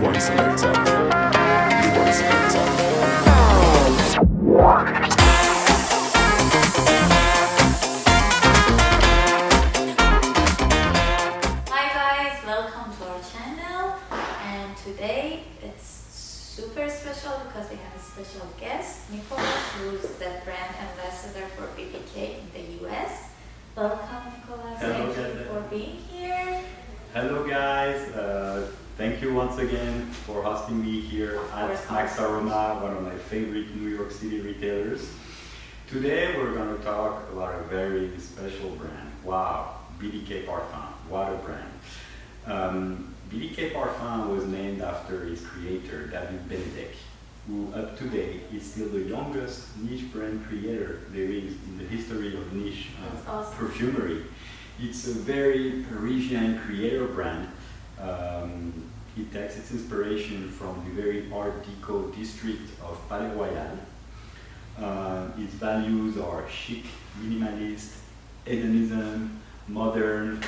one selector. You one selector. Hi guys, welcome to our channel, and today it's super special because we have a special guest, Nicholas, who's the brand ambassador for BDK in the US. Welcome, Nicholas. Hello, Thank you for being here. Hello guys, thank you once again for hosting me here at Max Aroma, one of my favorite New York City retailers. Today we're going to talk about a very special brand. Wow, BDK Parfums, what a brand. BDK Parfums was named after its creator, David Benedek, who up to date is still the youngest niche brand creator there is in the history of niche perfumery. It's a very Parisian creator brand. It takes its inspiration from the very Art Deco district of Palais Royal. Its values are chic, minimalist, hedonism, modern,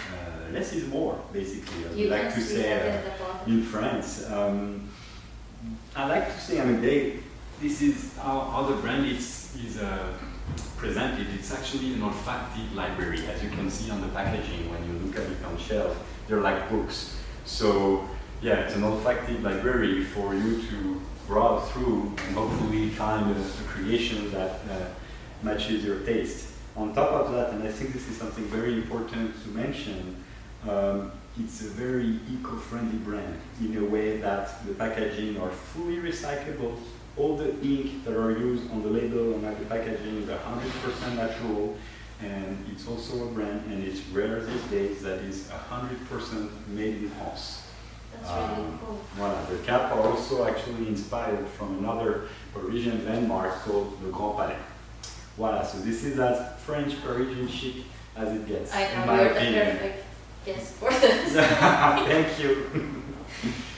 less is more, basically, as we like to say in France. I like to say, this is how the brand is presented. It's actually an olfactive library, as you can see on the packaging when you look at it on shelf. They're like books. So yeah, it's an olfactive library for you to browse through and hopefully find a creation that matches your taste. On top of that, and I think this is something very important to mention, it's a very eco-friendly brand in a way that the packaging are fully recyclable. All the ink that are used on the label and on the packaging is 100% natural, and it's also a brand, and it's rare these days, that is 100% made in France. That's really cool. Voilà. The cap are also actually inspired from another Parisian landmark called the Grand Palais. Voilà, so this is as French Parisian chic as it gets. I in know my you're opinion. the perfect guest for this. Thank you.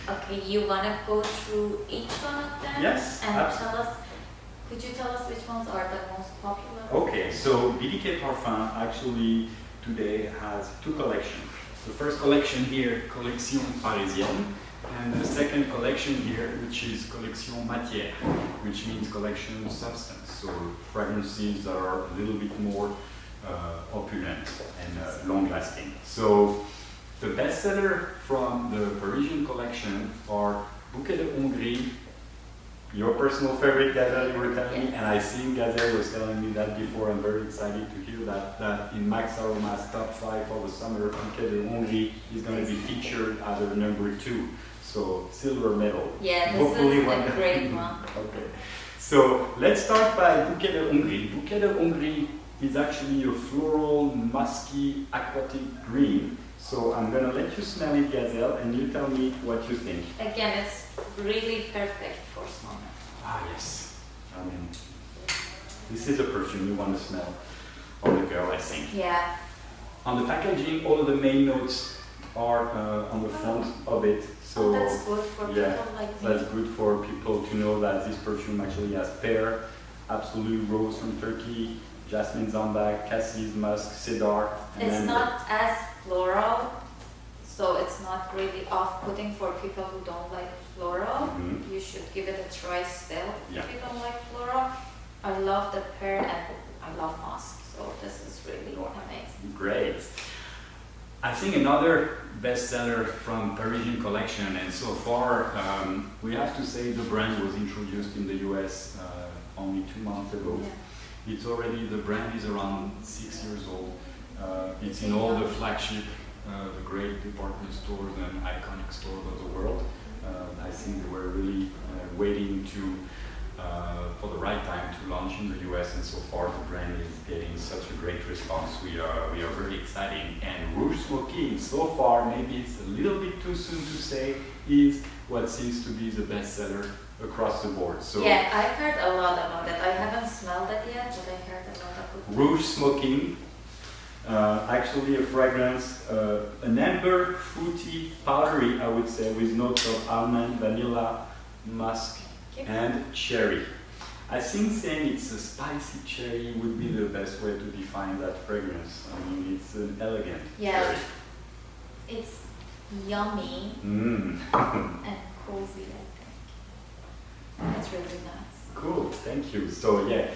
Okay, you want to go through each one of them? Yes, and absolutely. could you tell us which ones are the most popular? Okay, so BDK Parfums actually today has two collections. The first collection here, Collection Parisienne, and the second collection here, which is Collection Matière, which means collection substance, so fragrances that are a little bit more opulent and long-lasting. So the bestseller from the Parisian collection are Bouquet de Hongrie, your personal favorite, Gazelle, you were telling me, and I think Gazelle was telling me that before. I'm very excited to hear that in Max Aroma's top 5 for the summer, Bouquet de Hongrie is going to be featured as a number 2. So silver medal. Yeah, this Hopefully is a great one. Okay. So let's start by Bouquet de Hongrie. Bouquet de Hongrie is actually a floral, musky, aquatic green. So I'm going to let you smell it, Gazelle, and you tell me what you think. Again, it's really perfect for summer. Ah, yes. This is a perfume you want to smell on the girl, I think. Yeah. On the packaging, all of the main notes are on the front of it. So that's good for people like me. That's good for people to know that this perfume actually has pear, absolute rose from Turkey, jasmine zambac, cassis, musk, cedar. It's not as floral, so it's not really off-putting for people who don't like floral. Mm-hmm. You should give it a try still Yeah. if you don't like floral. I love the pear and I love musk, so this is really amazing. Great. I think another bestseller from Parisian collection, and so far we have to say the brand was introduced in the US only 2 months ago. Yeah. It's already, the brand is around 6 years old. It's in all the flagship, the great department stores and iconic stores of the world. I think they were really waiting for the right time to launch in the US, and so far the brand is getting such a great response. We are very excited. And Rouge Smoking, so far, maybe it's a little bit too soon to say, is what seems to be the bestseller across the board. So yeah, I heard a lot about it. I haven't smelled it yet, but I heard a lot of good Rouge Smoking, actually a fragrance, an amber, fruity, powdery, I would say, with notes of almond, vanilla, musk, and cherry. I think saying it's a spicy cherry would be the best way to define that fragrance. It's an elegant cherry. It's yummy Mm. and cozy. It's really nice. Cool, thank you. So yeah,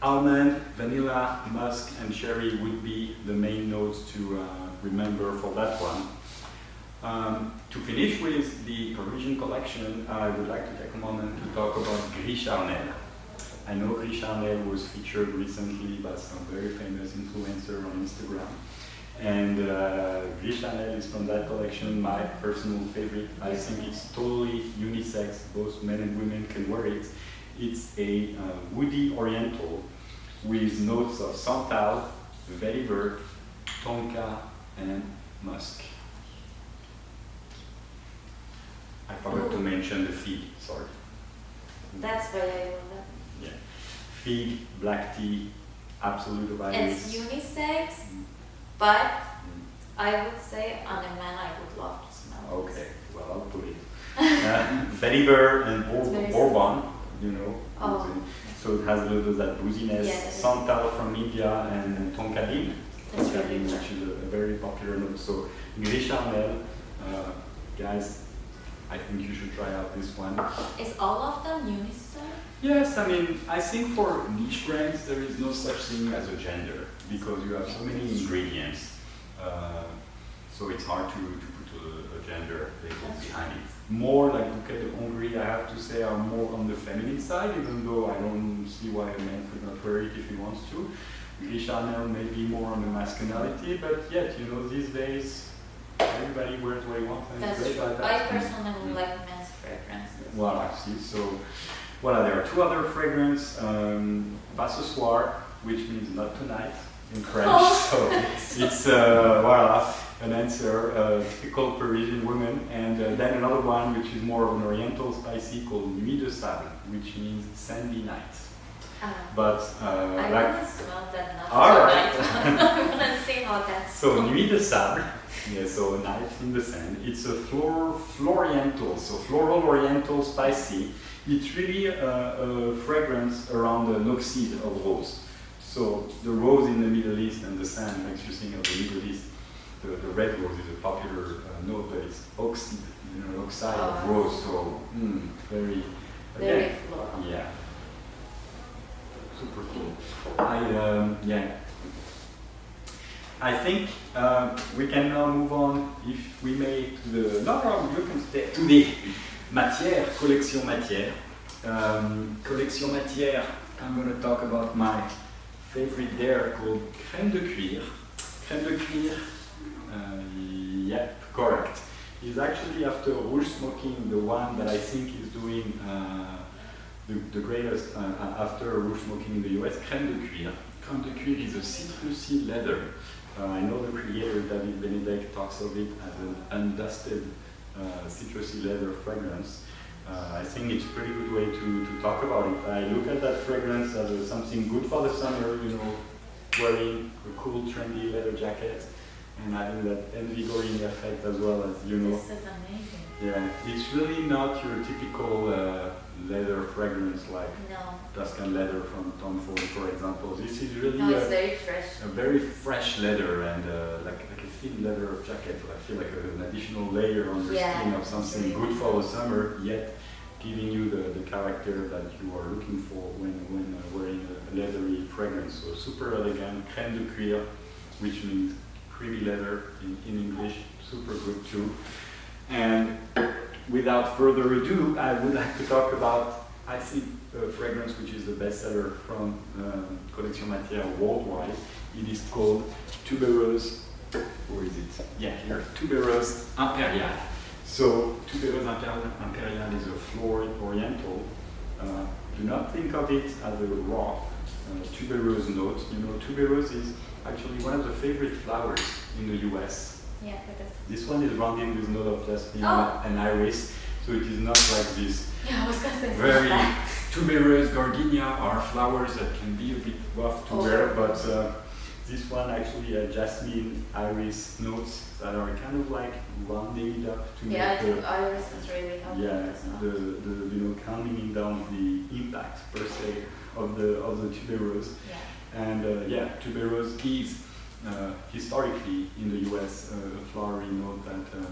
almond, vanilla, musk, and cherry would be the main notes to remember for that one. To finish with the Parisian collection, I would like to take a moment to talk about grisha. I know grisha was featured recently by some very famous influencer on Instagram. And grisha is from that collection, my personal favorite. I think it's totally unisex, both men and women can wear it. It's a woody oriental with notes of santal, vetiver, tonka, and musk. I forgot to mention the fig, sorry. That's why I love that. Yeah. Fig, black tea, absolute vitamins. It's unisex, but I would say on a man I would love to smell it. Okay, well I'll put it. Vetiver and Bourbon, you know. Oh. So it has a little bit of that booziness. Yeah, santal from India and tonkadine. That's Tonkadine, really good. which is a very popular note. So grisha, guys, I think you should try out this one. Is all of them unisex? Yes, I mean, I think for niche brands there is no such thing as a gender because you have so many ingredients. So it's hard to put a gender label behind it. More like Bouquet de Hongrie, I have to say, are more on the feminine side, even though I don't see why a man could not wear it if he wants to. Grisha may be more on the masculinity, but yet, you know, these days, everybody wears what he wants and it's That's great true. like that. I personally like men's fragrances. Voilà, see, so, voilà, there are two other fragrances, pas ce soir, which means not tonight in French, so it's, voilà, an answer, typical Parisian woman, and then another one which is more of an oriental spicy called nuit de sable, which means sandy night. But I like, want to smell that not all tonight. right. I want to see how that's So nuit de sable, yeah, so a night in the sand. It's a floriental, so floral oriental spicy. It's really a fragrance around the noxide of rose. So the rose in the Middle East and the sand makes you think of the Middle East. The red rose is a popular note, but it's oxide, you know, oxide of rose. So very floral. Yeah. Super cool. I think we can now move on, if we may, to the you can stay to the matière, collection matière. Collection matière. I'm going to talk about my favorite there called crème de cuir. Crème de cuir. Yep, correct. Is actually after Rouge Smoking the one that I think is doing the greatest after Rouge Smoking in the US. Crème de cuir. Crème de cuir is a citrusy leather. I know the creator David Benedek talks of it as an undusted citrusy leather fragrance. I think it's a pretty good way to talk about it. I look at that fragrance as something good for the summer, you know, wearing a cool trendy leather jacket and having that invigorating effect as well as, you know. This is amazing. Yeah, it's really not your typical leather fragrance like Tuscan leather from Tom Ford, for example. This is really it's very fresh. a very fresh leather and like a thin leather jacket. I feel like an additional layer on your skin of something really good for the summer, yet giving you the character that you are looking for when wearing a leathery fragrance. So super elegant, crème de cuir, which means creamy leather in English, super good too. And without further ado, I would like to talk about, I think, a fragrance which is the bestseller from Collection Matière worldwide. It is called Tuberose, where is it? Yeah, here, Tuberose Impérial. So, Tuberose Impérial is a florid oriental. Do not think of it as a raw tuberose note. You know, tuberose is actually one of the favorite flowers in the US. Yeah, it is. This one is rounded with note of jasmine and iris, so it is not like this Yeah, I was going to say very that. tuberose gardenia are flowers that can be a bit rough to wear, but this one actually jasmine iris notes that are kind of like rounding it up to I make think iris is really helpful. the you know, calming down the impact per se of the tuberose. And tuberose is historically in the US a flowery note that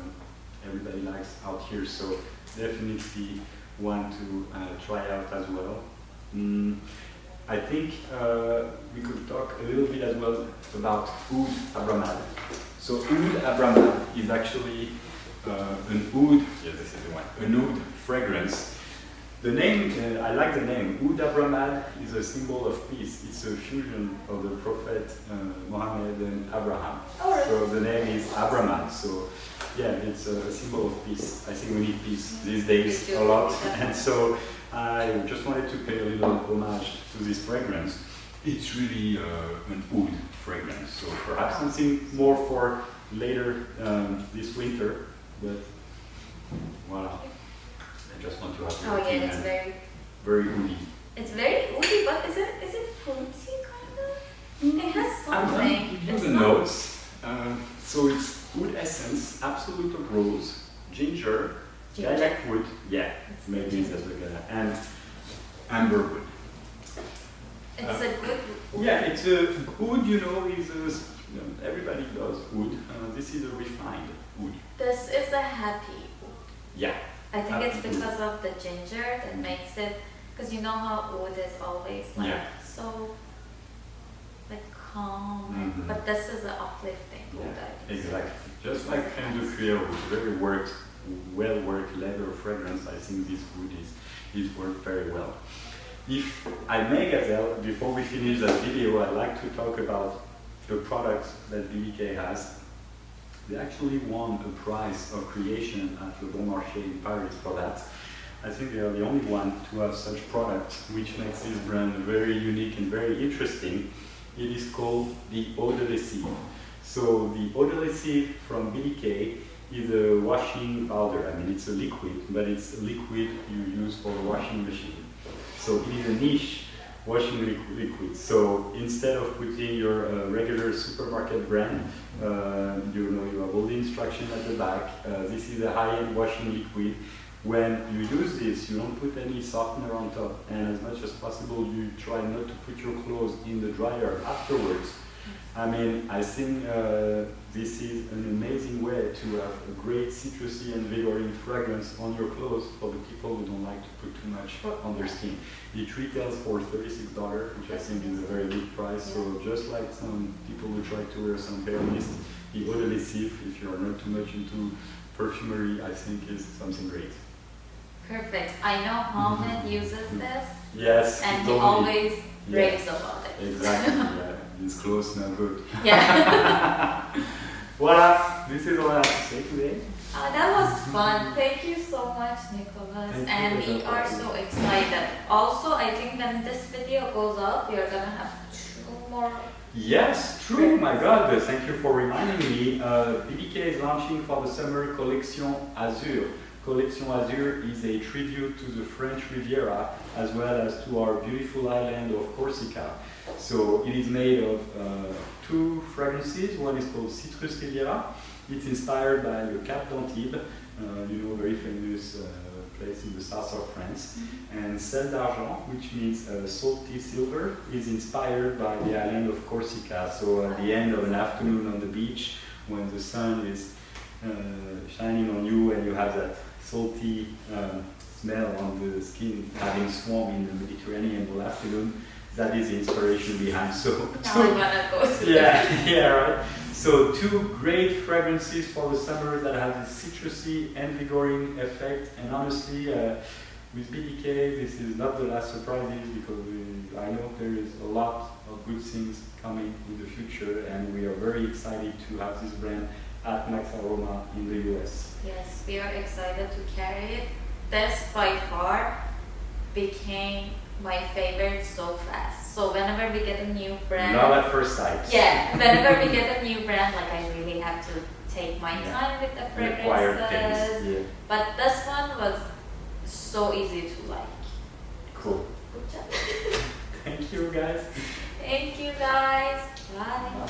everybody likes out here. So definitely want to try out as well. I think we could talk a little bit as well about oud abramad. So oud abramad is actually an oud, yes, this is the one, an oud fragrance. The name, I like the name. Oud abramad is a symbol of peace. It's a fusion of the prophet Muhammad and Abraham. Oh, really? So the name is Abramad. So yeah, it's a symbol of peace. I think we need peace these days a lot. And so I just wanted to pay a little homage to this fragrance. It's really an oud fragrance. So perhaps something more for later this winter. But voila. I just want to have Oh yeah, it's very oudy. It's very oudy, but is it fruity kind of? It has something. Give you the notes. So it's oud essence, absolute of rose, ginger, lilac wood, yeah, maybe that's the guy, and amber wood. It's a good. Yeah, it's a oud. You know, everybody does oud. This is a refined oud. This is a happy. Yeah. I think it's because of the ginger that makes it, because you know how oud is always like so like calm, but this is an uplifting oud. Yeah, exactly. Just like crème de cuir, very well worked leather fragrance. I think this wood is worked very well. If I may, Gazelle, before we finish that video, I'd like to talk about the products that BDK has. They actually won a prize of creation at Le Bon Marché in Paris for that. I think they are the only one to have such products, which makes this brand very unique and very interesting. It is called the Eau de Lessive. So the Eau de Lessive from BDK is a washing powder. I mean, it's a liquid, but it's a liquid you use for the washing machine. So it is a niche washing liquid. So instead of putting your regular supermarket brand, you have all the instructions at the back. This is a high-end washing liquid. When you use this, you don't put any softener on top, and as much as possible, you try not to put your clothes in the dryer afterwards. I mean, I think this is an amazing way to have a great citrusy and vigoring fragrance on your clothes for the people who don't like to put too much on their skin. It retails for $36, which I think is a very good price. So just like some people who try to wear some hair mist, the Eau de Lessive, if you are not too much into perfumery, I think is something great. Perfect. I know Mohammed uses this. Yes, and he always raves about it. Exactly. Yeah. His clothes smell good. Yeah. Voila, this is all I have to say today. That was fun. Thank you so much, Nicholas. And we are so excited. Also, I think when this video goes up, we are gonna have 2 more. Yes, true. My God, thank you for reminding me. BDK is launching for the summer Collection Azur. Collection Azur is a tribute to the French Riviera as well as to our beautiful island of Corsica. So it is made of 2 fragrances. One is called Citrus Riviera. It's inspired by Le Cap d'Antibes, very famous place in the south of France. And Sel d'Argent, which means salty silver, is inspired by the island of Corsica. So at the end of an afternoon on the beach, when the sun is shining on you and you have that salty smell on the skin, having swum in the Mediterranean all afternoon, that is the inspiration behind. So now I wanna go to yeah, right. So 2 great fragrances for the summer that have this citrusy and vigoring effect. And honestly, with BDK, this is not the last surprises because I know there is a lot of good things coming in the future, and we are very excited to have this brand at Max Aroma in the US. Yes, we are excited to carry it. This by far became my favorite so fast. So whenever we get a new brand, Love at first sight. Yeah, whenever we get a new brand, like I really have to take my time with the fragrances. Yeah. But this one was so easy to like. Cool. Good job. Thank you, guys. Thank you guys. Bye.